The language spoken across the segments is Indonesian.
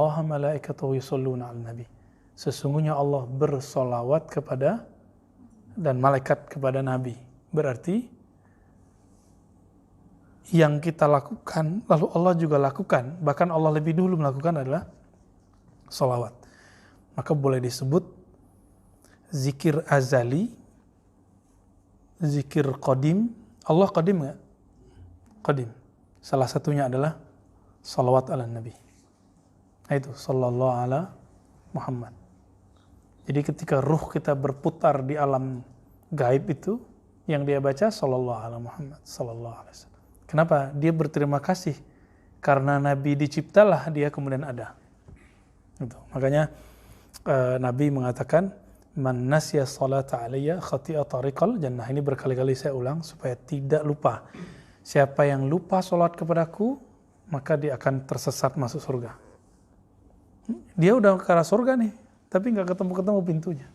Allah malaikatahu yusholluna 'alan nabi. Sesungguhnya Allah bersolawat kepada dan malaikat kepada Nabi. Berarti yang kita lakukan, lalu Allah juga lakukan. Bahkan Allah lebih dulu melakukan adalah solawat. Maka boleh disebut zikir azali, zikir qadim. Allah qadim nggak? Qadim. Salah satunya adalah solawat ala Nabi. Nah itu, sallallahu ala Muhammad. Jadi ketika ruh kita berputar di alam gaib itu, yang dia baca sallallahu ala Muhammad, sallallahu alaihi wasallam. Kenapa? Dia berterima kasih karena Nabi diciptalah dia kemudian ada. Gitu. Makanya Nabi mengatakan, man nasya salata alayya khati'a tariqal jannah. Ini berkali-kali saya ulang supaya tidak lupa. Siapa yang lupa salat kepadaku, maka dia akan tersesat masuk surga. Dia udah ke arah surga nih, tapi nggak ketemu-ketemu pintunya.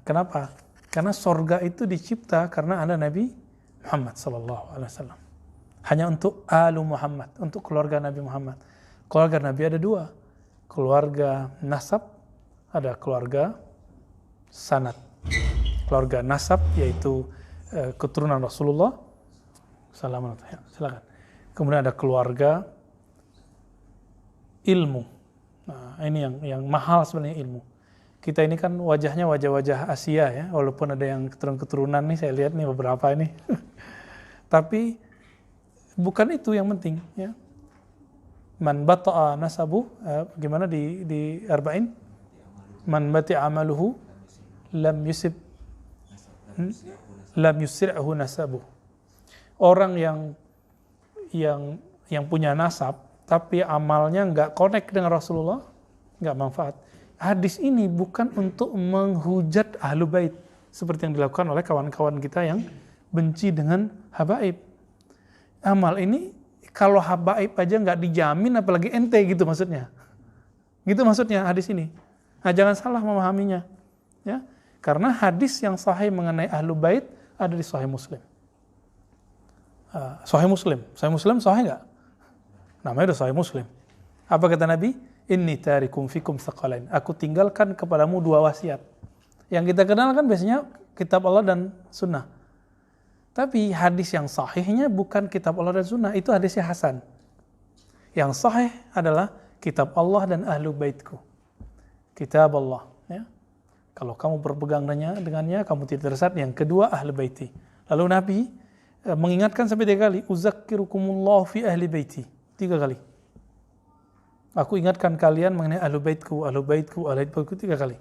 Kenapa? Karena surga itu dicipta karena ada Nabi Muhammad SAW. Hanya untuk alu Muhammad, untuk keluarga Nabi Muhammad. Keluarga Nabi ada dua, keluarga nasab, ada keluarga sanad. Keluarga nasab yaitu keturunan Rasulullah. Silakan. Kemudian ada keluarga ilmu. Nah, ini yang mahal sebenarnya ilmu. Kita ini kan wajahnya wajah-wajah Asia ya, walaupun ada yang keturunan nih, saya lihat nih beberapa ini. Tapi bukan itu yang penting ya. Man bata'a nasabu, gimana di arba'in? Man bati'a amaluhu lam yusri'hu nasabu. Orang yang punya nasab tapi amalnya nggak connect dengan Rasulullah, nggak manfaat. Hadis ini bukan untuk menghujat ahlu bait seperti yang dilakukan oleh kawan-kawan kita yang benci dengan habaib. Amal ini kalau habaib aja nggak dijamin, apalagi ente gitu maksudnya. Gitu maksudnya hadis ini. Nah, jangan salah memahaminya, ya. Karena hadis yang sahih mengenai ahlu bait ada di Sahih Muslim. Sahih Muslim sahih nggak? Namanya udah Sahih Muslim. Apa kata Nabi? Inni tarikum fikum tsaqalain. Aku tinggalkan kepadamu dua wasiat. Yang kita kenal kan biasanya kitab Allah dan sunnah. Tapi hadis yang sahihnya bukan kitab Allah dan sunnah, itu hadisnya hasan. Yang sahih adalah kitab Allah dan ahlu baitku. Kitab Allah. Ya. Kalau kamu berpegang dengannya, kamu tidak tersesat. Yang kedua, ahlu baiti. Lalu Nabi mengingatkan sampai 3 kali. Uzakkirukumullahu fi ahli baiti. 3 kali. Aku ingatkan kalian mengenai ahlu baitku, ahlu baitku, ahlu baitku 3 kali.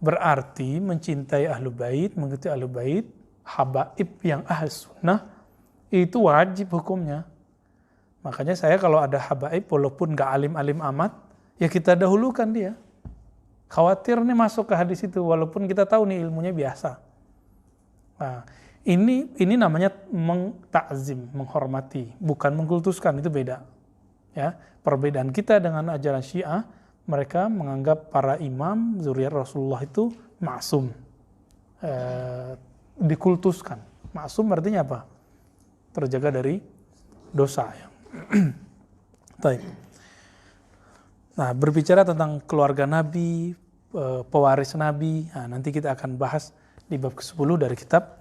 Berarti mencintai ahlu bait, mengerti ahlu bait, habaib yang ahli sunnah, itu wajib hukumnya. Makanya saya kalau ada habaib, walaupun gak alim-alim amat, ya kita dahulukan dia. Khawatir nih masuk ke hadis itu, walaupun kita tahu nih ilmunya biasa. Nah, ini namanya mengtakzim, menghormati, bukan mengkultuskan, itu beda. Ya, perbedaan kita dengan ajaran Syiah, mereka menganggap para imam zuriat Rasulullah itu maksum, dikultuskan. Maksum artinya apa? Terjaga dari dosa. Ya. Nah, berbicara tentang keluarga Nabi, pewaris Nabi, nah, nanti kita akan bahas di bab ke-10 dari kitab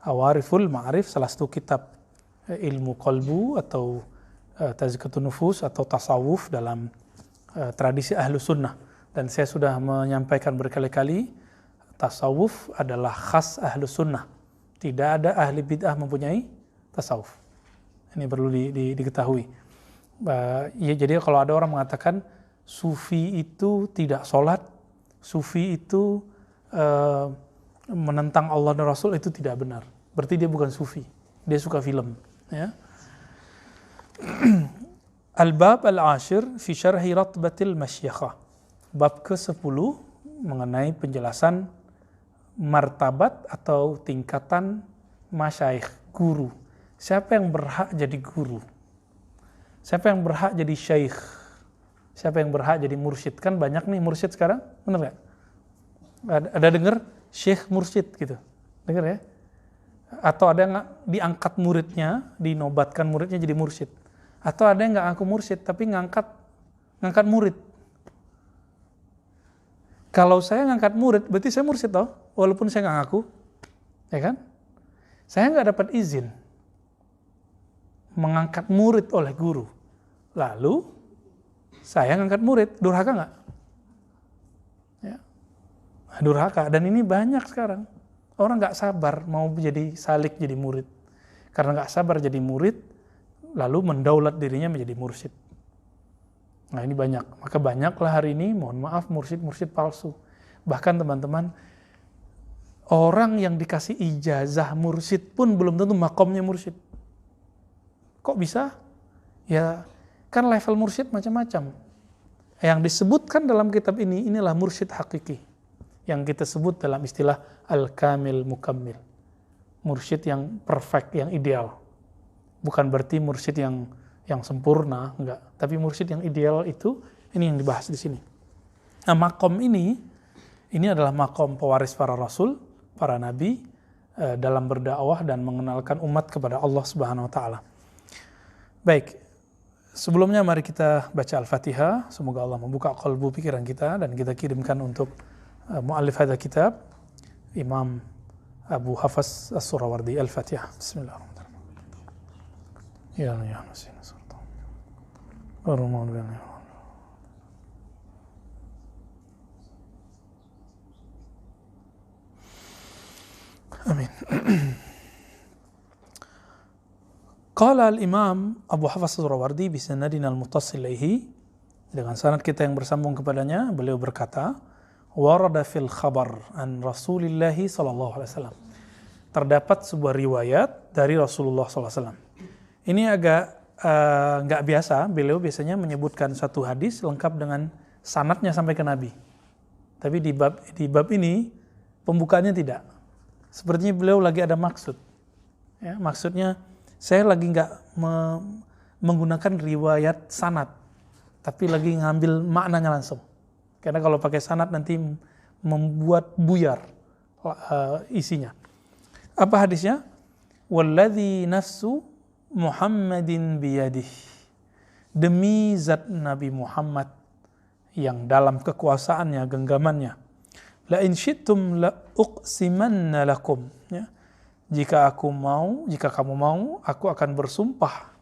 Awariful Ma'arif, salah satu kitab ilmu qalbu atau tazkiyatun nufus atau tasawuf dalam tradisi ahlu sunnah. Dan saya sudah menyampaikan berkali-kali, tasawuf adalah khas ahlu sunnah. Tidak ada ahli bid'ah mempunyai tasawuf. Ini perlu diketahui. Ya, jadi kalau ada orang mengatakan sufi itu tidak sholat, sufi itu menentang Allah dan Rasul, itu tidak benar. Berarti dia bukan sufi, dia suka film. Ya. Al-Bab Al-Ashir fi syarhi ratbatil masyakhah. Bab ke-10 mengenai penjelasan martabat atau tingkatan masyaikh, guru. Siapa yang berhak jadi guru? Siapa yang berhak jadi syaikh? Siapa yang berhak jadi mursyid? Kan banyak nih mursyid sekarang, benar gak? Ada dengar syekh mursyid gitu? Dengar ya? Atau ada yang diangkat muridnya, dinobatkan muridnya jadi mursyid? Atau ada yang nggak ngaku mursyid tapi ngangkat ngangkat murid. Kalau saya ngangkat murid, berarti saya mursyid toh, walaupun saya nggak ngaku, ya kan? Saya nggak dapat izin mengangkat murid oleh guru. Lalu saya ngangkat murid, durhaka nggak? Ya. Durhaka, dan ini banyak sekarang. Orang nggak sabar mau jadi salik, jadi murid. Karena nggak sabar jadi murid, lalu mendaulat dirinya menjadi mursyid. Nah ini banyak. Maka banyaklah hari ini, mohon maaf, mursyid-mursyid palsu. Bahkan teman-teman, orang yang dikasih ijazah mursyid pun belum tentu makomnya mursyid. Kok bisa? Ya kan level mursyid macam-macam. Yang disebutkan dalam kitab ini, inilah mursyid hakiki. Yang kita sebut dalam istilah al-kamil mukammil. Mursyid yang perfect, yang ideal. Bukan berarti mursyid yang sempurna, enggak. Tapi mursyid yang ideal itu, ini yang dibahas di sini. Nah makom ini adalah makom pewaris para rasul, para nabi, dalam berdakwah dan mengenalkan umat kepada Allah Subhanahu Wa Taala. Baik, sebelumnya mari kita baca Al-Fatihah. Semoga Allah membuka qalbu pikiran kita dan kita kirimkan untuk muallif hadza kitab, Imam Abu Hafs As-Surawardi. Al-Fatihah. Bismillahirrahmanirrahim. Ya nasi. Amin. Qala al-Imam Abu Hafs As-Surawardi bisanadina al-muttasil ilaihi, dengan sanad kita yang bersambung kepadanya, beliau berkata, warada fil khabar an Rasulillah sallallahu alaihi wasallam. Terdapat sebuah riwayat dari Rasulullah sallallahu alaihi wasallam. Ini agak nggak biasa, beliau biasanya menyebutkan satu hadis lengkap dengan sanadnya sampai ke Nabi. Tapi di bab ini pembukaannya tidak. Sepertinya beliau lagi ada maksud. Ya, maksudnya saya lagi nggak menggunakan riwayat sanad, tapi lagi ngambil maknanya langsung. Karena kalau pakai sanad nanti membuat buyar isinya. Apa hadisnya? Walladzi nafsu Muhammadin biyadih, demi zat Nabi Muhammad yang dalam kekuasaannya, genggamannya, la in syi'tum la uqsimanna lakum, ya. Jika kamu mau, aku akan bersumpah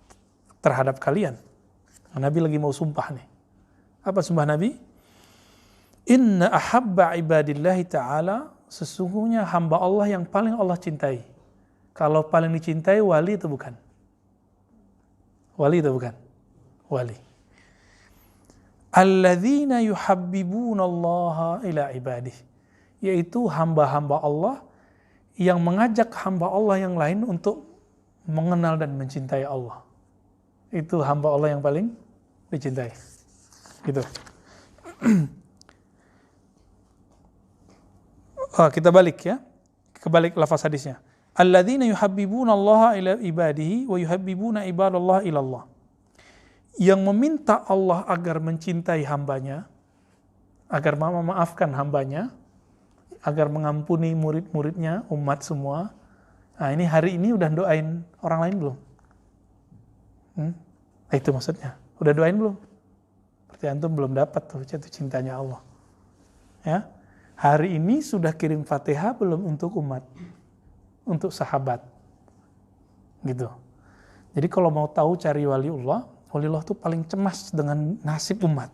terhadap kalian. Nabi lagi mau sumpah nih. Apa sumpah Nabi? Inna ahabba ibadillahi ta'ala, sesungguhnya hamba Allah yang paling Allah cintai. Kalau paling dicintai wali itu bukan? Wali itu bukan? Wali. Alladzina yuhabbibunallaha ila ibadih, yaitu hamba-hamba Allah yang mengajak hamba Allah yang lain untuk mengenal dan mencintai Allah. Itu hamba Allah yang paling dicintai. Gitu. Kita balik ya. Kebalik lafaz hadisnya. Alladzina yuhabbibunallaha ila ibadihi wa yuhabbibuna ibadallahi ila Allah. Yang meminta Allah agar mencintai hambanya, agar memaafkan hambanya, agar mengampuni murid-muridnya, umat semua. Nah ini hari ini udah doain orang lain belum? Nah, itu maksudnya. Udah doain belum? Berarti antum belum dapat tuh jatuh cintanya Allah. Ya, hari ini sudah kirim Fatihah belum untuk umat? Untuk sahabat. Gitu. Jadi kalau mau tahu cari waliullah tuh paling cemas dengan nasib umat.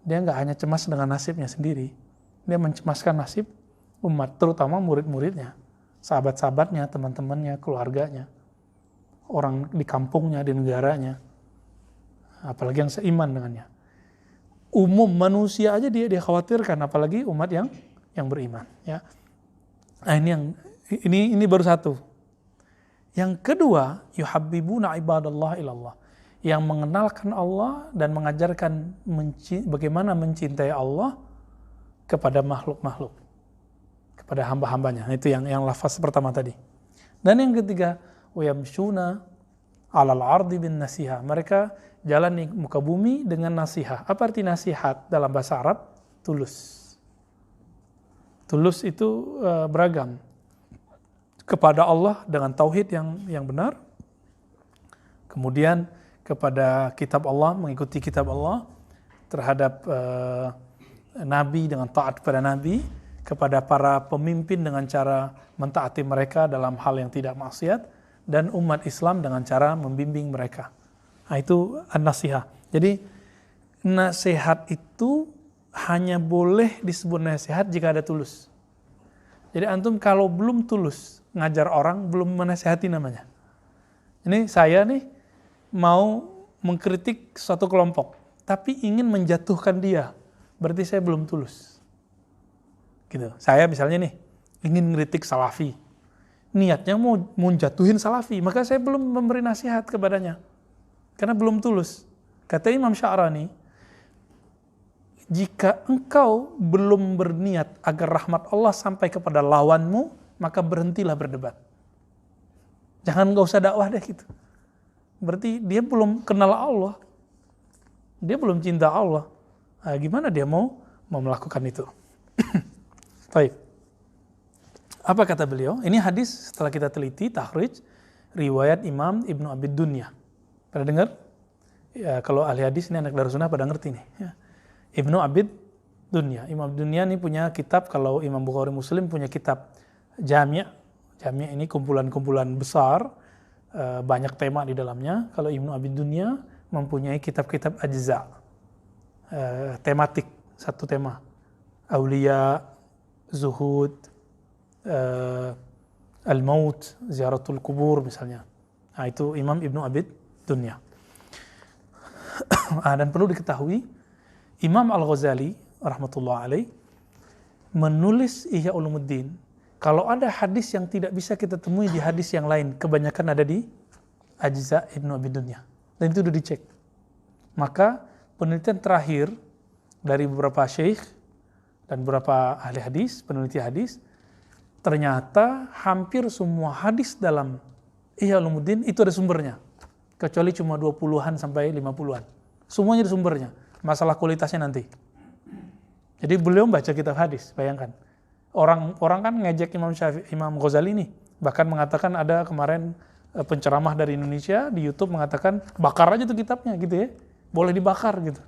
Dia nggak hanya cemas dengan nasibnya sendiri, dia mencemaskan nasib umat, terutama murid-muridnya, sahabat-sahabatnya, teman-temannya, keluarganya, orang di kampungnya, di negaranya, apalagi yang seiman dengannya. Umum manusia aja dia khawatirkan, apalagi umat yang beriman. Ya. Nah ini baru satu. Yang kedua, yuhabbibuna ibadallah ilallah, yang mengenalkan Allah dan mengajarkan bagaimana mencintai Allah kepada makhluk-makhluk, kepada hamba-hambanya. Itu yang lafaz pertama tadi. Dan yang ketiga, wayamshuna 'alal ardi bin nasiha, mereka jalan di muka bumi dengan nasihat. Apa arti nasihat dalam bahasa Arab? Tulus. Tulus itu beragam. Kepada Allah dengan tauhid yang benar. Kemudian kepada kitab Allah, mengikuti kitab Allah, terhadap nabi dengan taat kepada nabi, kepada para pemimpin dengan cara mentaati mereka dalam hal yang tidak maksiat, dan umat Islam dengan cara membimbing mereka. Nah, itu an-nasihah. Jadi nasihat itu hanya boleh disebut nasihat jika ada tulus. Jadi antum kalau belum tulus ngajar orang, belum menasihati namanya. Ini saya nih mau mengkritik suatu kelompok, tapi ingin menjatuhkan dia, berarti saya belum tulus. Gitu. Saya misalnya nih ingin ngeritik salafi, niatnya mau jatuhin salafi, maka saya belum memberi nasihat kepadanya, karena belum tulus. Kata Imam Sya'rani, jika engkau belum berniat agar rahmat Allah sampai kepada lawanmu, maka berhentilah berdebat. Jangan gak usah dakwah deh gitu. Berarti dia belum kenal Allah, dia belum cinta Allah. Nah, gimana dia mau melakukan itu? Baik. Apa kata beliau? Ini hadis setelah kita teliti, takhrij, riwayat Imam Ibnu Abid Dunya. Pernah dengar? Ya, kalau ahli hadis ini anak Darussunnah pada ngerti nih. Ya. Ibnu Abid Dunya. Imam Dunya ini punya kitab, kalau Imam Bukhari Muslim punya kitab Jami'. Jami' ini kumpulan-kumpulan besar, banyak tema di dalamnya. Kalau Ibnu Abid Dunya mempunyai kitab-kitab ajza, tematik, satu tema. Aulia, zuhud, al-maut, ziaratul kubur misalnya. Nah, itu Imam Ibnu Abid Dunya. Dan perlu diketahui, Imam Al-Ghazali rahmatullah alaih menulis Ihya Ulumuddin. Kalau ada hadis yang tidak bisa kita temui di hadis yang lain, kebanyakan ada di ajza Ibnu Abid Dunya. Dan itu sudah dicek. Maka penelitian terakhir dari beberapa syekh dan beberapa ahli hadis, peneliti hadis, ternyata hampir semua hadis dalam Ihya Ulumuddin itu ada sumbernya. Kecuali cuma 20-an sampai 50-an. Semuanya ada sumbernya. Masalah kualitasnya nanti. Jadi beliau baca kitab hadis, bayangkan. Orang kan ngejek Imam Ghazali nih. Bahkan mengatakan ada kemarin penceramah dari Indonesia di YouTube mengatakan bakar aja tuh kitabnya gitu ya. Boleh dibakar gitu.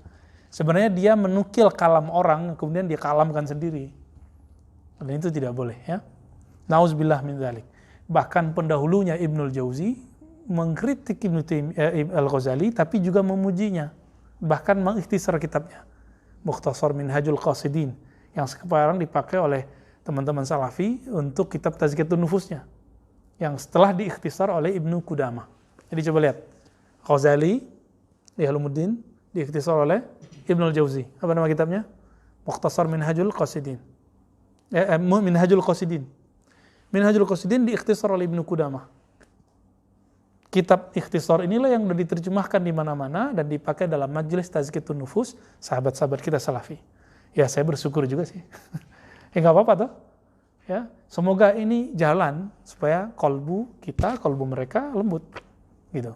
Sebenarnya dia menukil kalam orang, kemudian dia kalamkan sendiri. Dan itu tidak boleh ya. Nauzubillah min dzalik. Bahkan pendahulunya Ibnul Jauzi mengkritik Al-Ghazali tapi juga memujinya. Bahkan mengikhtisar kitabnya. Mukhtasar Minhajul Qasidin yang sekarang dipakai oleh teman-teman salafi untuk kitab Tazkiyatun Nufusnya yang setelah diikhtisar oleh Ibnu Qudamah. Jadi coba lihat, Ghazali, Ihya Ulumuddin diikhtisar oleh Ibnul Jauzi. Apa nama kitabnya? Mukhtasar Minhajul Qasidin. Minhajul Qasidin. Minhajul Qasidin diikhtisar oleh Ibnu Qudamah. Kitab ikhtisar inilah yang sudah diterjemahkan di mana-mana dan dipakai dalam majelis Tazkiyatun Nufus sahabat-sahabat kita salafi. Ya, saya bersyukur juga sih. Ya nggak apa-apa toh. Ya, semoga ini jalan supaya kolbu kita, kolbu mereka lembut, gitu.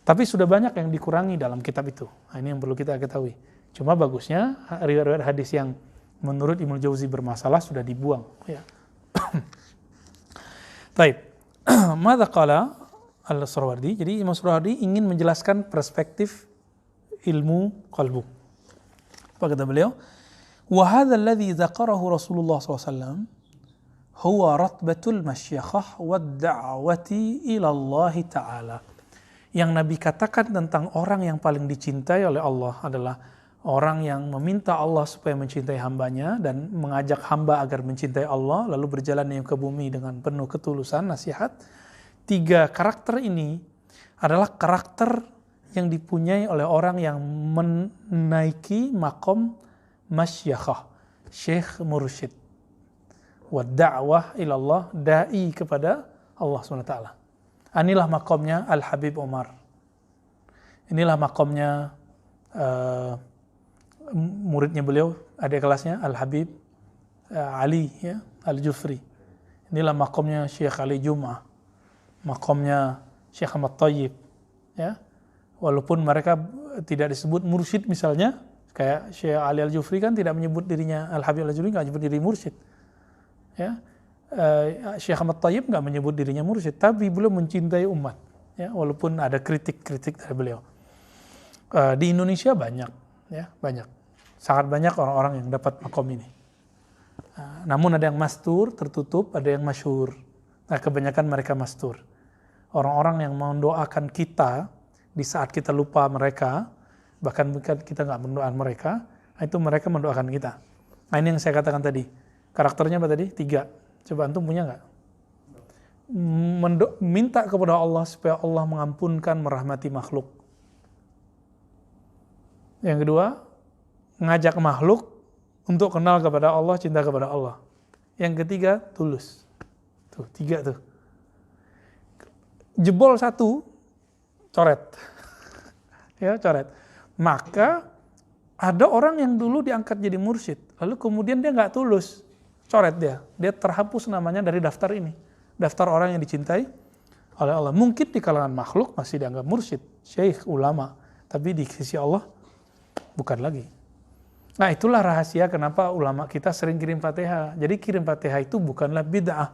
Tapi sudah banyak yang dikurangi dalam kitab itu. Nah, ini yang perlu kita ketahui. Cuma bagusnya riwayat hadis yang menurut Ibnu Jauzi bermasalah sudah dibuang. Ya. Taib. Madza qala Al-Surawardi. Jadi Imam Surawardi ingin menjelaskan perspektif ilmu qalbu. Apa kata beliau? وهذا الذي ذكره رسول الله صلى الله عليه وسلم هو رتبة المشيخة والدعوة إلى الله تعالى. Yang Nabi katakan tentang orang yang paling dicintai oleh Allah adalah orang yang meminta Allah supaya mencintai hambanya dan mengajak hamba agar mencintai Allah, lalu berjalan ke bumi dengan penuh ketulusan, nasihat. 3 karakter ini adalah karakter yang dipunyai oleh orang yang menaiki makom masyakhah, syekh mursyid, wa da'wah ilallah, da'i kepada Allah SWT. Inilah makomnya Al-Habib Umar. Inilah makomnya muridnya beliau, adik kelasnya Al-Habib Ali ya, Al-Jufri. Inilah makomnya Syekh Ali Jum'ah, makomnya Syekh Ahmad Thayyib ya. Walaupun mereka tidak disebut mursyid misalnya, kayak Syekh Ali Al-Jufri kan tidak menyebut dirinya, Al-Habib Al-Jufri nggak menyebut diri mursyid. Ya. Syekh Ahmad Thayyib nggak menyebut dirinya mursyid, tapi beliau mencintai umat. ya, walaupun ada kritik-kritik dari beliau. Di Indonesia banyak, ya, sangat banyak orang-orang yang dapat makom ini. Namun ada yang mastur, tertutup, ada yang masyhur. Nah, kebanyakan mereka mastur. Orang-orang yang mendoakan kita di saat kita lupa mereka, bahkan kita nggak mendoakan mereka, itu mereka mendoakan kita. Nah, ini yang saya katakan tadi. Karakternya apa tadi? 3. Coba antum punya nggak? Minta kepada Allah supaya Allah mengampunkan, merahmati makhluk. Yang kedua, ngajak makhluk untuk kenal kepada Allah, cinta kepada Allah. Yang ketiga, tulus. Tuh, 3 tuh. Jebol 1, coret. Ya, coret. Maka ada orang yang dulu diangkat jadi mursyid, lalu kemudian dia nggak tulus, coret dia terhapus namanya dari daftar ini, daftar orang yang dicintai oleh Allah. Mungkin di kalangan makhluk masih dianggap mursyid, syekh, ulama, tapi di sisi Allah bukan lagi. Nah, itulah rahasia kenapa ulama kita sering kirim Fatihah. Jadi kirim Fatihah itu bukanlah bid'ah.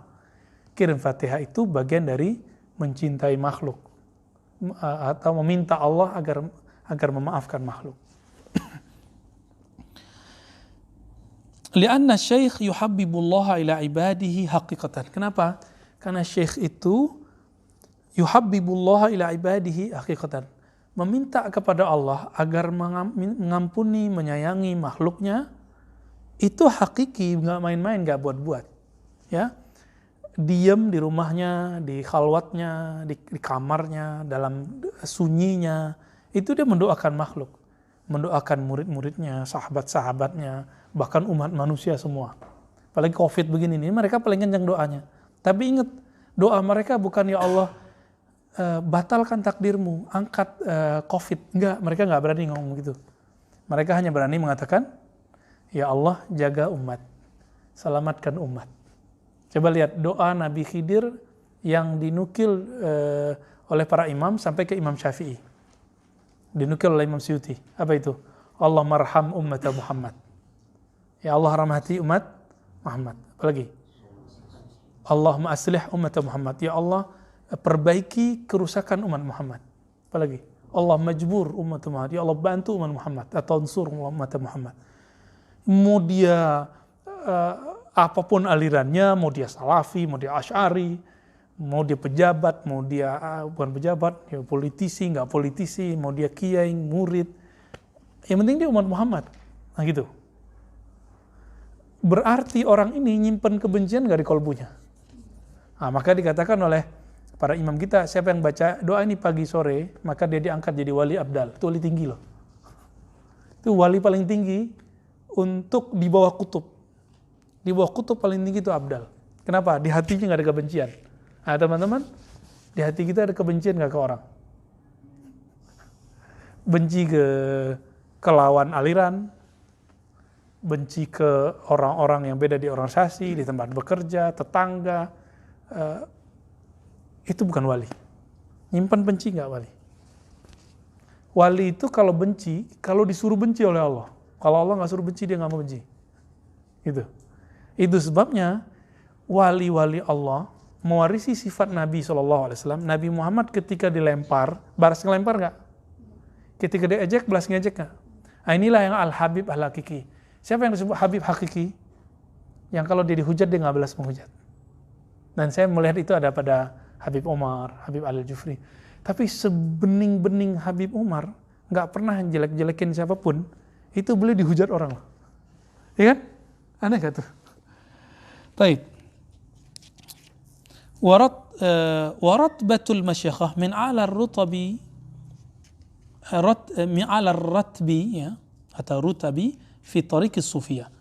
Kirim Fatihah itu bagian dari mencintai makhluk atau meminta Allah agar memaafkan makhluk. Lianna syekh yuhabbibullah ila ibadihi haqiqatan. Kenapa? Karena syekh itu yuhabbibullah ila ibadihi haqiqatan. Meminta kepada Allah agar mengampuni, menyayangi makhluknya, itu hakiki, nggak main-main, nggak buat-buat. Ya, diam di rumahnya, di khalwatnya, di kamarnya, dalam sunyinya, itu dia mendoakan makhluk, mendoakan murid-muridnya, sahabat-sahabatnya, bahkan umat manusia semua. Apalagi COVID begini nih, mereka paling kencang doanya. Tapi ingat, doa mereka bukan ya Allah batalkan takdirmu, angkat COVID. Enggak, mereka nggak berani ngomong gitu. Mereka hanya berani mengatakan, ya Allah jaga umat, selamatkan umat. Coba lihat doa Nabi Khidir yang dinukil oleh para imam sampai ke Imam Syafi'i. Dinukil oleh Imam Suyuti. Apa itu? Allah marham umat Muhammad. Ya Allah rahmati umat Muhammad. Apalagi? Allahumma aslih umat Muhammad. Ya Allah perbaiki kerusakan umat Muhammad. Apalagi? Allah majbur umat Muhammad. Ya Allah bantu umat Muhammad. Atau unsur umat Muhammad. Mau dia apapun alirannya, mau dia salafi, mau dia asy'ari, mau dia pejabat, mau dia bukan pejabat, ya politisi, nggak politisi, mau dia kiai, murid, yang penting dia umat Muhammad. Nah gitu. Berarti orang ini nyimpen kebencian nggak di kolbunya. Nah, maka dikatakan oleh para imam kita, siapa yang baca doa ini pagi sore, maka dia diangkat jadi wali abdal. Itu wali tinggi loh. Itu wali paling tinggi untuk di bawah kutub. Di bawah kutub paling tinggi itu abdal. Kenapa? Di hatinya nggak ada kebencian. Nah teman-teman, di hati kita ada kebencian nggak ke orang? Benci ke lawan aliran, benci ke orang-orang yang beda di organisasi, di tempat bekerja, tetangga, itu bukan wali. Nyimpan benci nggak wali? Wali itu kalau benci, kalau disuruh benci oleh Allah. Kalau Allah nggak suruh benci, dia nggak mau benci. Itu sebabnya wali-wali Allah mewarisi sifat Nabi SAW. Nabi Muhammad ketika dilempar, balas ngelempar nggak? Ketika diejek, balas ngejek nggak? Nah, inilah yang Al-Habib Al-Hakiki. Siapa yang disebut Habib Hakiki? Yang kalau dia dihujat, dia nggak balas menghujat. Dan saya melihat itu ada pada Habib Umar, Habib Al-Jufri. Tapi sebening-bening Habib Umar nggak pernah jelek-jelekin siapapun, itu beliau dihujat orang. Ya kan? Aneh gak tuh? Baik. Waratbatul masyakhah min ala rutabi min ala ratbi ya, atau rutabi fi tariqis sufiyah.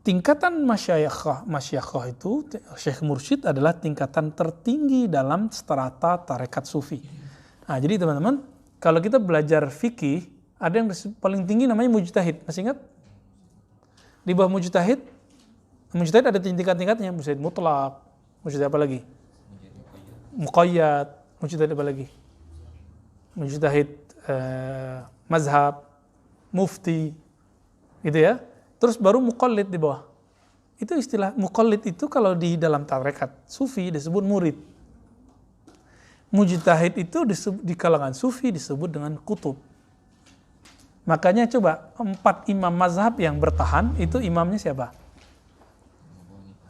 Tingkatan masyakhah itu, syekh mursyid adalah tingkatan tertinggi dalam strata tarekat sufi. Nah, jadi teman-teman, kalau kita belajar fikih, ada yang paling tinggi namanya mujtahid. Masih ingat? Di bawah mujtahid ada tingkat-tingkatnya. Mujtahid mutlak, mujtahid apa lagi? Muqayyad, mujtahid apa lagi? Mujtahid mazhab, mufti, gitu ya. Terus baru muqallid di bawah. Itu istilah muqallid itu kalau di dalam tarekat sufi disebut murid. Mujtahid itu di kalangan sufi disebut dengan kutub. Makanya coba 4 imam mazhab yang bertahan itu imamnya siapa?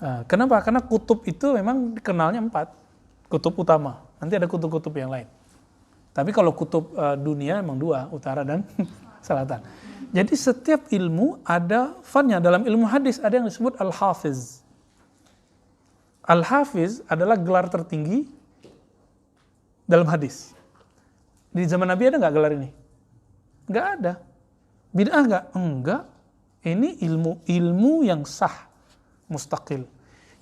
Nah, kenapa? Karena kutub itu memang dikenalnya 4. Kutub utama. Nanti ada kutub-kutub yang lain. Tapi kalau kutub dunia memang 2, utara dan selatan. Jadi setiap ilmu ada fannya. Dalam ilmu hadis ada yang disebut al-hafiz. Al-hafiz adalah gelar tertinggi dalam hadis. Di zaman Nabi ada nggak gelar ini? Nggak ada. Bid'ah nggak? Enggak. Ini ilmu yang sah, mustaqil.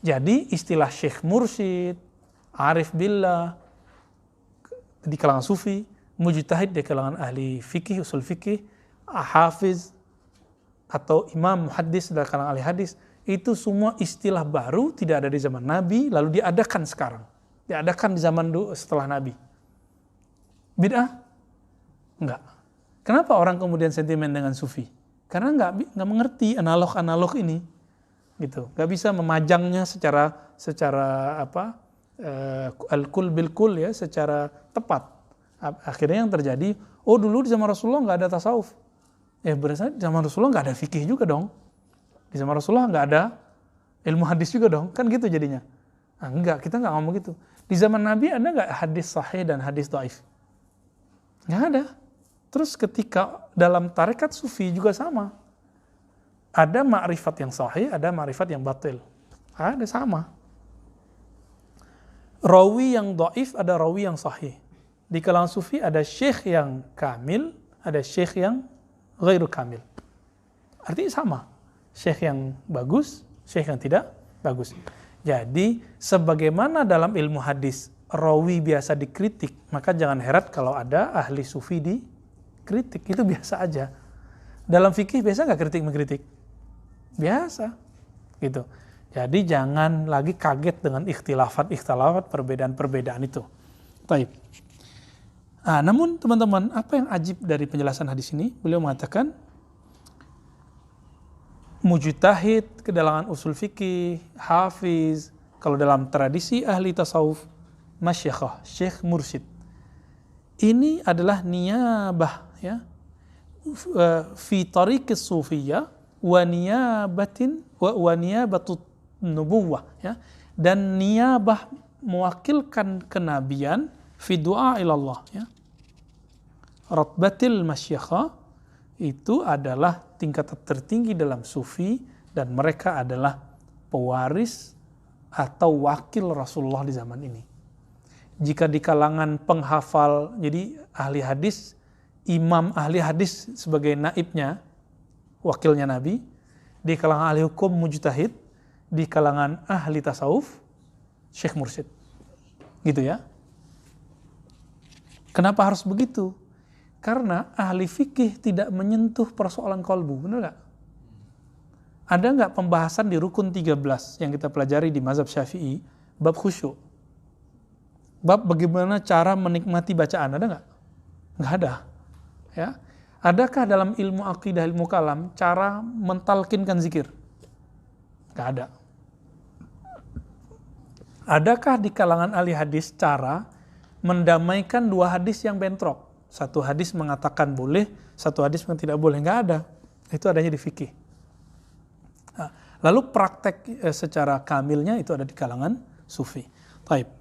Jadi istilah Syekh Mursyid, Arif Billah di kalangan sufi, mujtahid di kalangan ahli fikih, usul fikih, hafiz atau imam muhaddis dari kalangan ahli hadis, itu semua istilah baru, tidak ada di zaman Nabi, lalu diadakan sekarang. Diadakan di zaman setelah Nabi. Bid'ah? Enggak. Kenapa orang kemudian sentimen dengan sufi? Karena nggak mengerti analog-analog ini, gitu. Nggak bisa memajangnya secara al-kul bil-kul ya, secara tepat. Akhirnya yang terjadi, dulu di zaman Rasulullah nggak ada tasawuf. Berarti di zaman Rasulullah nggak ada fikih juga dong. Di zaman Rasulullah nggak ada ilmu hadis juga dong, kan gitu jadinya. Enggak, kita nggak ngomong gitu. Di zaman Nabi ada nggak hadis sahih dan hadis dhaif? Nggak ada. Terus ketika dalam tarekat sufi juga sama. Ada ma'rifat yang sahih, ada ma'rifat yang batil. Ada sama. Rawi yang dhaif, ada rawi yang sahih. Di kalangan sufi ada syekh yang kamil, ada syekh yang ghairu kamil. Artinya sama. Syekh yang bagus, syekh yang tidak bagus. Jadi sebagaimana dalam ilmu hadis rawi biasa dikritik, maka jangan heran kalau ada ahli sufi dikritik, itu biasa aja. Dalam fikih biasa nggak kritik mengkritik? Biasa, gitu. Jadi jangan lagi kaget dengan ikhtilafat, perbedaan-perbedaan itu. Taib. Namun teman-teman, apa yang ajib dari penjelasan hadis ini? Beliau mengatakan, mujtahid ke dalam usul fikih, hafiz, kalau dalam tradisi ahli tasawuf, masyakhah, syekh mursyid. Ini adalah niyabah, ya, fi tariqis sufiyah wa niyabatut nubuwah, ya, dan niyabah mewakilkan kenabian fi du'a ilallah, ya. Ratbatil masyakhah itu adalah tingkatan tertinggi dalam sufi dan mereka adalah pewaris atau wakil Rasulullah di zaman ini. Jika di kalangan penghafal, jadi ahli hadis, imam ahli hadis sebagai naibnya, wakilnya Nabi, di kalangan ahli hukum mujtahid, di kalangan ahli tasawuf, syekh mursyid. Gitu ya. Kenapa harus begitu? Karena ahli fikih tidak menyentuh persoalan kolbu, benar nggak? Ada nggak pembahasan di rukun 13 yang kita pelajari di mazhab Syafi'i, bab khusyuk? Bab bagaimana cara menikmati bacaan, ada nggak? Nggak ada. Ya. Adakah dalam ilmu akidah, ilmu kalam, cara mentalkinkan zikir? Nggak ada. Adakah di kalangan ahli hadis cara mendamaikan 2 hadis yang bentrok? Satu hadis mengatakan boleh, satu hadis mengatakan tidak boleh. Nggak ada. Itu adanya di fikih. Lalu praktek secara kamilnya itu ada di kalangan sufi. Taib.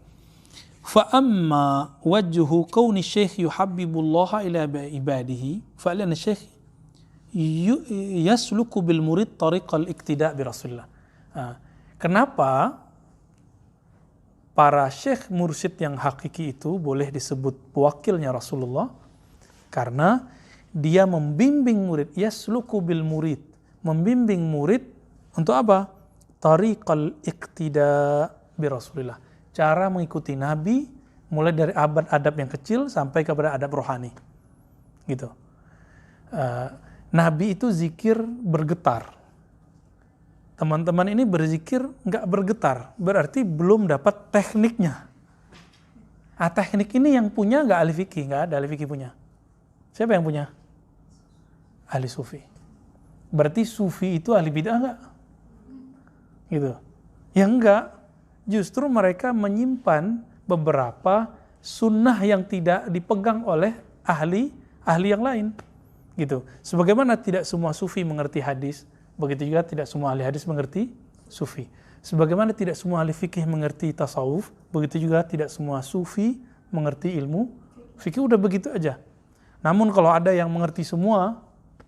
Fa amma wajhu kauni syekh yuhabbibullaha ila ibadihi fa lana syekh yasluku bil murid tariqal iktida bi Rasulillah. Kenapa para syekh mursyid yang hakiki itu boleh disebut wakilnya Rasulullah? Karena dia membimbing murid, yasluku bil murid, membimbing murid untuk apa? Tariqal iktida bi Rasulillah. Cara mengikuti Nabi mulai dari adab yang kecil sampai kepada adab rohani. Gitu. Nabi itu zikir bergetar. Teman-teman ini berzikir nggak bergetar, berarti belum dapat tekniknya. Teknik ini yang punya nggak ahli fikih, nggak ada ahli fikih punya. Siapa yang punya? Ahli sufi. Berarti sufi itu ahli bid'ah nggak? Gitu. Ya enggak. Justru mereka menyimpan beberapa sunnah yang tidak dipegang oleh ahli yang lain. Gitu. Sebagaimana tidak semua sufi mengerti hadis, begitu juga tidak semua ahli hadis mengerti sufi. Sebagaimana tidak semua ahli fikih mengerti tasawuf, begitu juga tidak semua sufi mengerti ilmu fikih. Udah begitu aja. Namun kalau ada yang mengerti semua,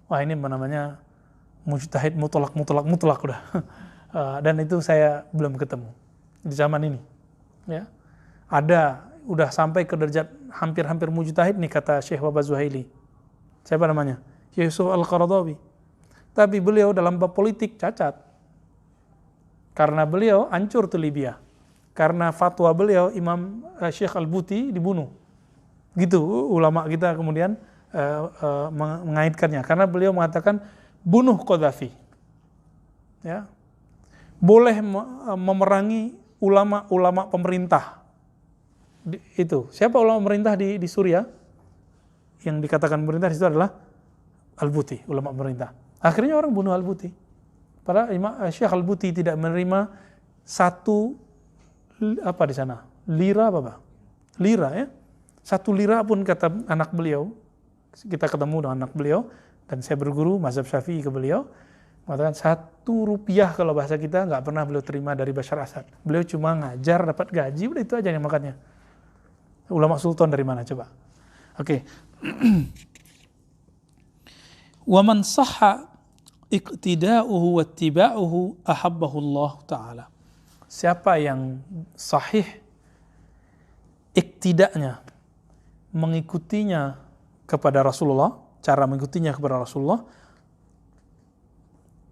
wah ini namanya mujtahid mutlak udah. Dan itu saya belum ketemu di zaman ini. Ya. Ada, udah sampai ke derajat hampir mujtahid nih kata Syekh Wahbah Zuhaili. Siapa namanya? Yusuf Al-Qaradawi. Tapi beliau dalam bab politik cacat. Karena beliau hancur tuh Libya. Karena fatwa beliau, Imam Syekh Al-Buti dibunuh. Gitu ulama kita kemudian mengaitkannya. Karena beliau mengatakan bunuh Qaddafi. Ya. Boleh memerangi ulama-ulama pemerintah. Itu. Siapa ulama pemerintah di Suriah? Yang dikatakan pemerintah di situ adalah Al-Buti, ulama pemerintah. Akhirnya orang bunuh Al-Buti. Padahal Syekh Al-Buti tidak menerima satu apa di sana? Lira apa, Pak? Lira ya. 1 lira pun kata anak beliau. Kita ketemu dengan anak beliau dan saya berguru mazhab Syafi'i ke beliau. Mengatakan 1 rupiah kalau bahasa kita nggak pernah beliau terima dari Bashar Assad. Beliau cuma ngajar dapat gaji, udah itu aja yang makannya. Ulama sultan dari mana coba? Oke. Wa man sahha iqtida'uhu wa ittiba'uhu ahabbahu Allah taala. Siapa yang sahih iktidaknya, mengikutinya kepada Rasulullah, cara mengikutinya kepada Rasulullah,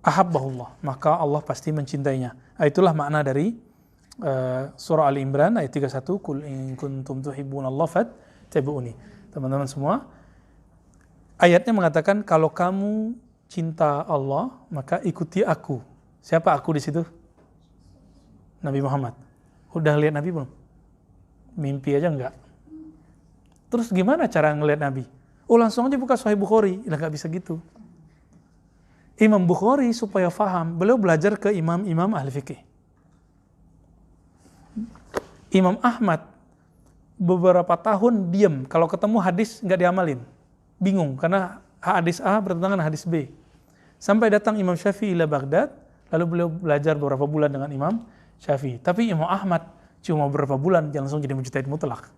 ahabbahullah, maka Allah pasti mencintainya. Itulah makna dari surah Ali Imran ayat 31, qul in kuntum tuhibbunallaha fattabi'uni. Teman-teman semua, ayatnya mengatakan kalau kamu cinta Allah, maka ikuti aku. Siapa aku di situ? Nabi Muhammad. Udah lihat Nabi belum? Mimpi aja enggak. Terus gimana cara ngelihat Nabi? Oh langsung aja buka Sahih Bukhari. Lah enggak bisa gitu. Imam Bukhari supaya faham, beliau belajar ke imam-imam ahli fikih. Imam Ahmad beberapa tahun diam, kalau ketemu hadis enggak diamalin. Bingung, karena hadis A bertentangan dengan hadis B. Sampai datang Imam Syafi'i ila Baghdad, lalu beliau belajar beberapa bulan dengan Imam Syafi'i. Tapi Imam Ahmad cuma beberapa bulan, jangan langsung jadi mujtahid mutlak.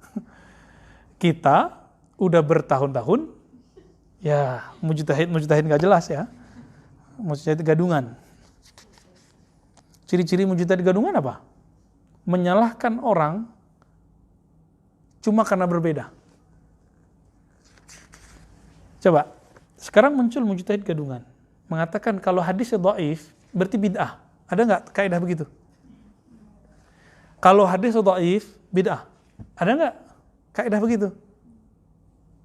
Kita udah bertahun-tahun, ya mujtahid nggak jelas ya. Mujtahid gadungan. Ciri-ciri mujtahid gadungan apa? Menyalahkan orang cuma karena berbeda. Coba, sekarang muncul mujtahid gadungan. Mengatakan kalau hadisnya dhaif, berarti bid'ah. Ada nggak kaidah begitu? Kalau hadisnya dhaif, bid'ah. Ada nggak kaidah begitu?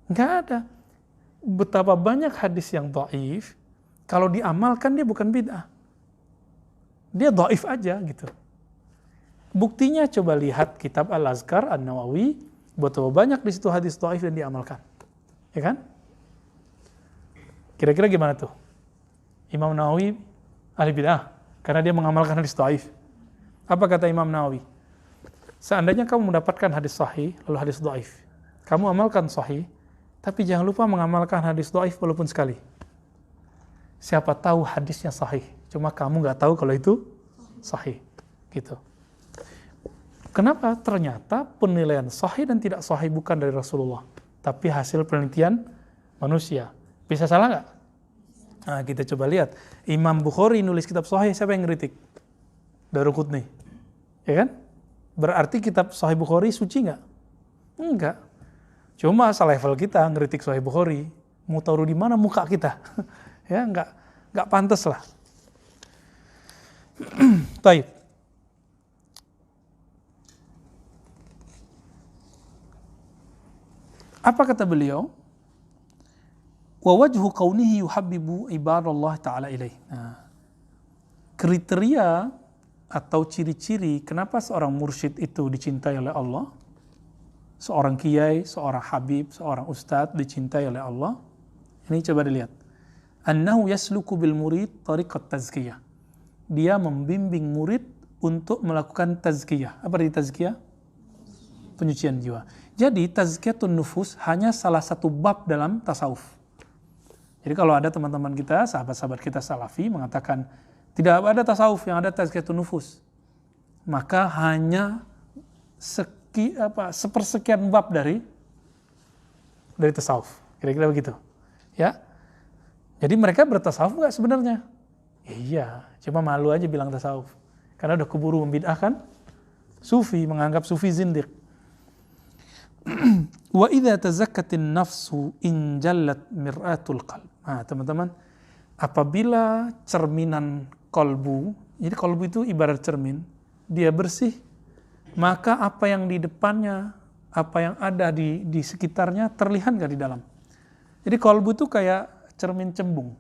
Nggak ada. Betapa banyak hadis yang dhaif, kalau diamalkan dia bukan bid'ah. Dia dhaif aja gitu. Buktinya coba lihat kitab Al-Azkar An-Nawawi, betapa banyak di situ hadis dhaif dan diamalkan. Ya kan? Kira-kira gimana tuh? Imam Nawawi ahli bid'ah karena dia mengamalkan hadis dhaif. Apa kata Imam Nawawi? Seandainya kamu mendapatkan hadis sahih lalu hadis dhaif, kamu amalkan sahih, tapi jangan lupa mengamalkan hadis dhaif walaupun sekali. Siapa tahu hadisnya sahih, cuma kamu nggak tahu kalau itu sahih, gitu. Kenapa? Ternyata penilaian sahih dan tidak sahih bukan dari Rasulullah, tapi hasil penelitian manusia. Bisa salah nggak? Nah, kita coba lihat. Imam Bukhari nulis kitab sahih, siapa yang ngeritik? Daruqutni. Ya kan? Berarti kitab Sahih Bukhari suci nggak? Enggak. Cuma selevel kita ngeritik Sahih Bukhari, mau taruh di mana muka kita? Ya, nggak pantas lah. Taib. Apa kata beliau? Wa wajhu kaunihi yuhabbibu ibadallah ta'ala ilaih. Nah, kriteria atau ciri-ciri kenapa seorang mursyid itu dicintai oleh Allah, seorang kiai, seorang habib, seorang ustadz dicintai oleh Allah, ini coba dilihat. Annahu yasluku bil murid tariqat tazkiyah. Dia membimbing murid untuk melakukan tazkiyah. Apa arti tazkiyah? Penyucian jiwa. Jadi tazkiyatun nufus hanya salah satu bab dalam tasawuf. Jadi kalau ada teman-teman kita, sahabat-sahabat kita salafi mengatakan tidak ada tasawuf yang ada tazkiyatun nufus, maka hanya sepersekian bab dari tasawuf. Kira-kira begitu. Ya. Jadi mereka bertasawuf nggak sebenarnya? Iya, cuma malu aja bilang tasawuf. Karena udah keburu membid'ahkan sufi, menganggap sufi zindiq. Wa idza tazakkatin nafsu in jallat mir'atul qalb. Nah, teman-teman, apabila cerminan kolbu, jadi kolbu itu ibarat cermin, dia bersih, maka apa yang di depannya, apa yang ada di sekitarnya terlihat nggak di dalam. Jadi kolbu itu kayak cermin cembung.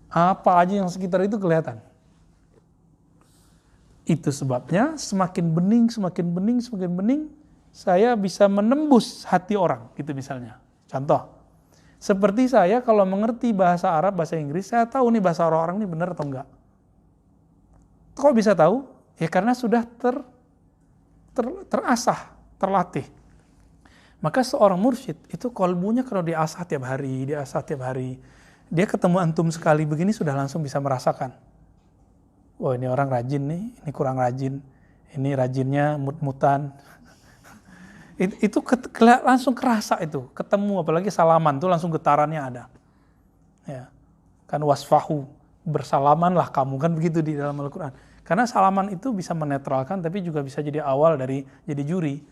Apa aja yang sekitar itu kelihatan. Itu sebabnya semakin bening, saya bisa menembus hati orang, gitu misalnya. Contoh, seperti saya kalau mengerti bahasa Arab, bahasa Inggris, saya tahu nih bahasa orang ini benar atau enggak. Kok bisa tahu? Ya karena sudah terasah, terlatih. Maka seorang mursyid itu kolbunya kalau diasah tiap hari, dia ketemu antum sekali begini sudah langsung bisa merasakan. Oh ini orang rajin nih, ini kurang rajin, ini rajinnya mut-mutan. Itu langsung kerasa itu, ketemu apalagi salaman tuh langsung getarannya ada. Ya. Kan wasfahu, bersalamanlah kamu, kan begitu di dalam Al-Qur'an. Karena salaman itu bisa menetralkan tapi juga bisa jadi awal dari jadi juri.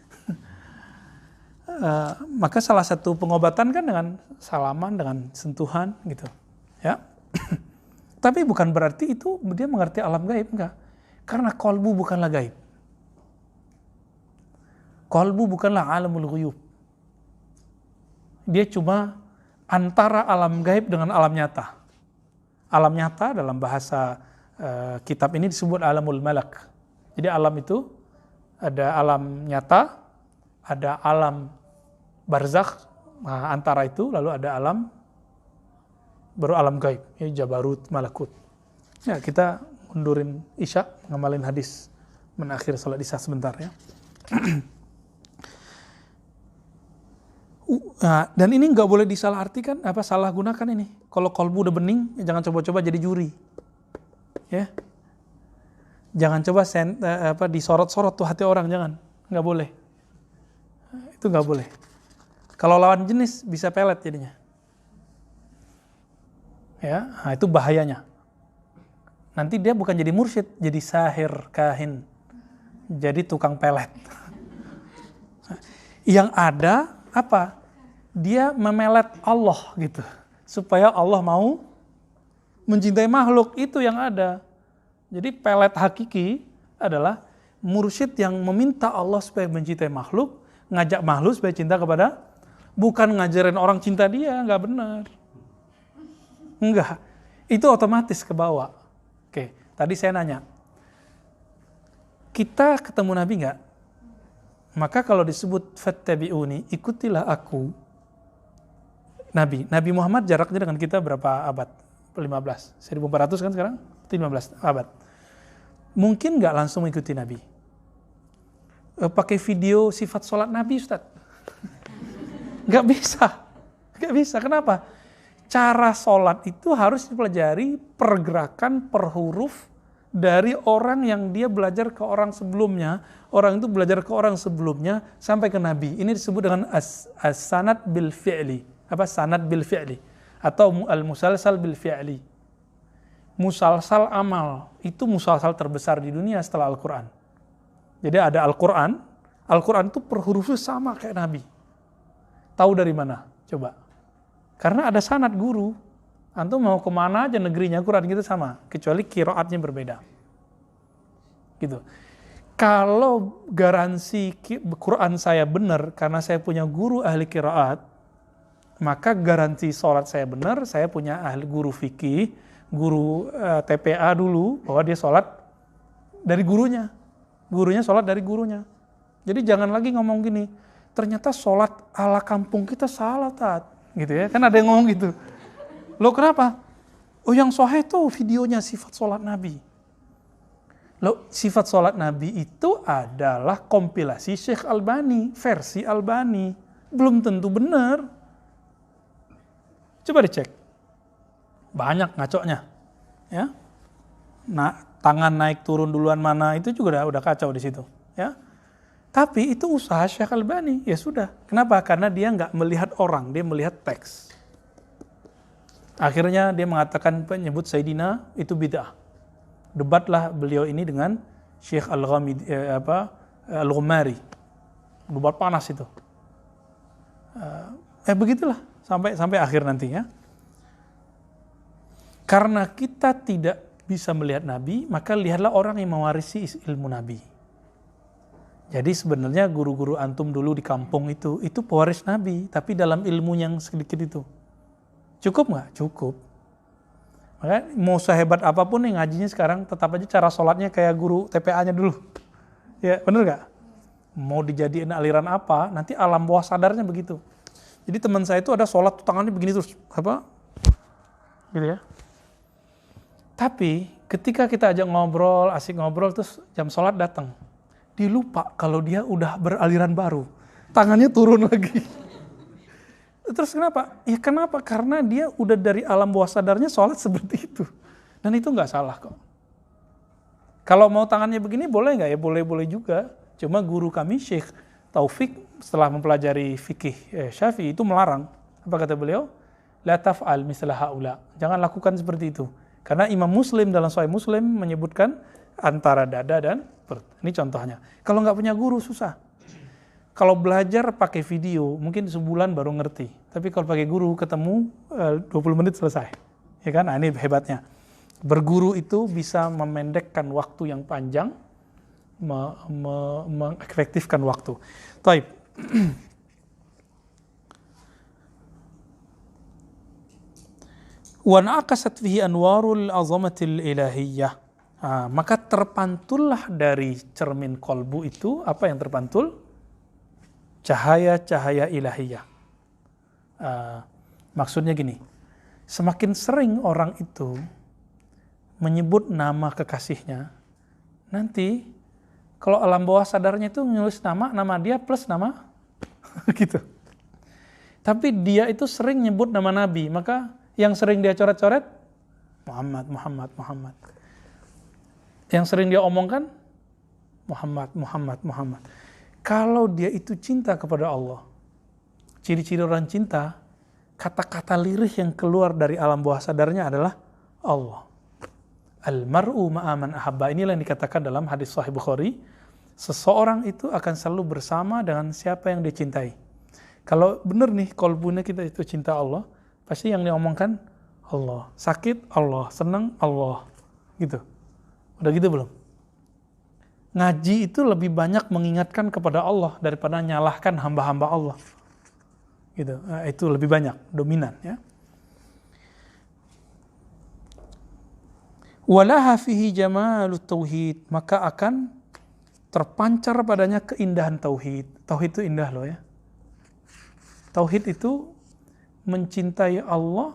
Maka salah satu pengobatan kan dengan salaman, dengan sentuhan gitu. Ya. Tapi bukan berarti itu dia mengerti alam gaib, enggak. Karena kolbu bukanlah gaib. Kolbu bukanlah alamul ghuyub. Dia cuma antara alam gaib dengan alam nyata. Alam nyata dalam bahasa kitab ini disebut alamul malak. Jadi alam itu ada alam nyata, ada alam barzakh, nah, antara itu lalu ada alam baru alam gaib, ya, jabarut, malakut. Ya, kita mundurin isya, ngamalin hadis menakhir salat isya sebentar ya. Dan ini nggak boleh disalahartikan, salah gunakan ini. Kalau kolbu udah bening, ya jangan coba-coba jadi juri. Ya. Jangan coba disorot-sorot tuh hati orang, jangan. Nggak boleh. Itu nggak boleh. Kalau lawan jenis bisa pelet jadinya. Ya, nah itu bahayanya. Nanti dia bukan jadi mursyid, jadi sahir, kahin. Jadi tukang pelet. Yang ada apa? Dia memelet Allah gitu. Supaya Allah mau mencintai makhluk, itu yang ada. Jadi pelet hakiki adalah mursyid yang meminta Allah supaya mencintai makhluk, ngajak makhluk supaya cinta kepada, bukan ngajarin orang cinta dia, nggak benar. Enggak, itu otomatis ke bawah. Oke, tadi saya nanya, kita ketemu Nabi enggak? Maka kalau disebut fattabi'uni, ikutilah aku. Nabi Muhammad jaraknya dengan kita berapa abad? 15, 1400 kan sekarang? 15 abad. Mungkin enggak langsung mengikuti Nabi? Pakai video sifat sholat Nabi, Ustaz? Enggak bisa, kenapa? Cara sholat itu harus dipelajari pergerakan per huruf dari orang yang dia belajar ke orang sebelumnya, orang itu belajar ke orang sebelumnya sampai ke Nabi. Ini disebut dengan as-sanad bil fi'li. Sanad bil fi'li atau al-musalsal bil fi'li. Musalsal amal itu musalsal terbesar di dunia setelah Al-Qur'an. Jadi ada Al-Qur'an itu per hurufnya sama kayak Nabi. Tahu dari mana? Coba. Karena ada sanad guru. Antum mau kemana aja negerinya Quran kita sama, kecuali qiraatnya berbeda. Gitu. Kalau garansi Quran saya benar karena saya punya guru ahli qiraat, maka garansi sholat saya benar, saya punya ahli guru fikih, guru TPA dulu, bahwa dia sholat dari gurunya. Gurunya sholat dari gurunya. Jadi jangan lagi ngomong gini, ternyata sholat ala kampung kita salah, Tat. Gitu ya, kan ada yang ngomong gitu. Loh kenapa? Oh yang sahih tuh videonya sifat sholat Nabi. Loh, sifat sholat Nabi itu adalah kompilasi Syekh Albani, versi Albani. Belum tentu benar. Coba dicek. Banyak ngacoknya. Ya. Nah, tangan naik turun duluan mana, itu juga udah kacau di situ. Ya. Tapi itu usaha Syekh Albani. Ya sudah. Kenapa? Karena dia nggak melihat orang, dia melihat teks. Akhirnya dia mengatakan penyebut Sayyidina itu bid'ah. Debatlah beliau ini dengan Syekh Al-Ghumari. Debat panas itu. Begitulah sampai akhir nantinya. Karena kita tidak bisa melihat Nabi, maka lihatlah orang yang mewarisi ilmu Nabi. Jadi sebenarnya guru-guru antum dulu di kampung itu pewaris Nabi, tapi dalam ilmu yang sedikit itu. Cukup nggak? Cukup. Maka mau sehebat apapun yang ngajinya sekarang, tetap aja cara sholatnya kayak guru TPA-nya dulu. Ya, bener nggak? Mau dijadiin aliran apa, nanti alam bawah sadarnya begitu. Jadi teman saya itu ada sholat tangannya begini terus, gitu ya. Tapi ketika kita ajak ngobrol, asik ngobrol, terus jam sholat datang, dia lupa kalau dia udah beraliran baru, tangannya turun lagi. Terus kenapa? Ya kenapa? Karena dia udah dari alam bawah sadarnya sholat seperti itu. Dan itu nggak salah kok. Kalau mau tangannya begini boleh nggak? Ya boleh-boleh juga. Cuma guru kami Syekh Taufik setelah mempelajari fikih Syafi'i itu melarang. Apa kata beliau? La taf'al mislah haula. Jangan lakukan seperti itu. Karena Imam Muslim dalam Sahih Muslim menyebutkan antara dada dan perut. Ini contohnya. Kalau nggak punya guru susah. Kalau belajar pakai video, mungkin sebulan baru ngerti. Tapi kalau pakai guru, ketemu 20 menit selesai. Ya kan? Nah, ini hebatnya. Berguru itu bisa memendekkan waktu yang panjang, mengefektifkan waktu. Taib. Wa naqasat fihi anwarul azamatil ilahiyyah. Maka terpantullah dari cermin kolbu itu, apa yang terpantul? Cahaya-cahaya ilahiyah. Maksudnya gini, semakin sering orang itu menyebut nama kekasihnya, nanti kalau alam bawah sadarnya itu menulis nama dia plus nama gitu. Tapi dia itu sering nyebut nama Nabi, maka yang sering dia coret-coret Muhammad. Yang sering dia omongkan Muhammad. Kalau dia itu cinta kepada Allah, ciri-ciri orang cinta, kata-kata lirih yang keluar dari alam bawah sadarnya adalah Allah. Al-mar'u ma'aman ahabba. Inilah yang dikatakan dalam hadis Sahih Bukhari. Seseorang itu akan selalu bersama dengan siapa yang dia cintai. Kalau benar nih, kolbunya kita itu cinta Allah, pasti yang diomongkan Allah. Sakit Allah, senang Allah. Gitu. Udah gitu belum? Ngaji itu lebih banyak mengingatkan kepada Allah daripada nyalahkan hamba-hamba Allah. Gitu. Itu lebih banyak, dominan ya. Walaha fihi jamalut tauhid, maka akan terpancar padanya keindahan tauhid. Tauhid itu indah loh ya. Tauhid itu mencintai Allah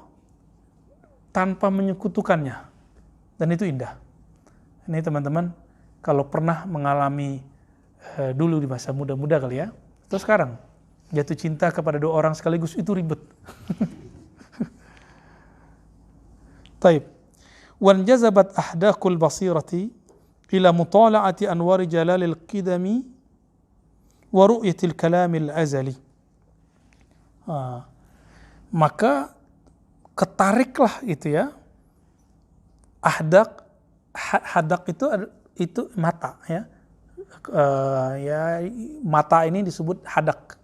tanpa menyekutukannya. Dan itu indah. Ini teman-teman, kalau pernah mengalami dulu di masa muda-muda kali ya, atau sekarang, jatuh cinta kepada dua orang sekaligus itu ribet. Taib. Wan jazabat ahdaqul basirati ila mutala'ati anwari jalalil qidami wa ru'yatil kalamil azali. Maka ketariklah itu ya. Hadak itu mata ya. Mata ini disebut hadak.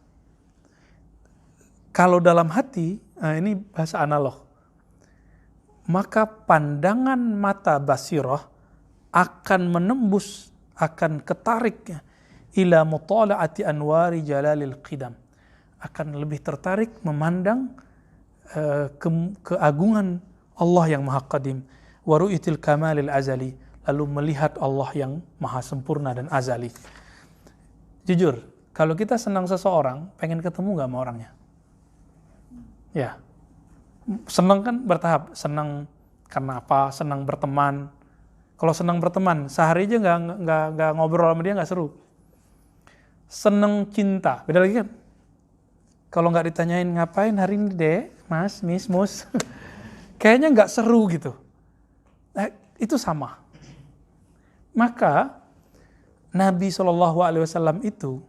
Kalau dalam hati, ini bahasa analog. Maka pandangan mata basirah akan menembus, akan ketarik ila mutala'ati anwari jalalil qidam. Akan lebih tertarik memandang keagungan Allah yang maha qadim. Wa ru'yatil kamalil azali. Lalu melihat Allah yang maha sempurna dan azali. Jujur, kalau kita senang seseorang, pengen ketemu gak sama orangnya? Ya. Senang kan bertahap. Senang karena apa? Senang berteman. Kalau senang berteman, sehari aja nggak ngobrol sama dia nggak seru. Seneng cinta, beda lagi kan? Kalau nggak ditanyain ngapain hari ini deh, mas, miss, mus, kayaknya nggak seru gitu. Itu sama. Maka Nabi SAW itu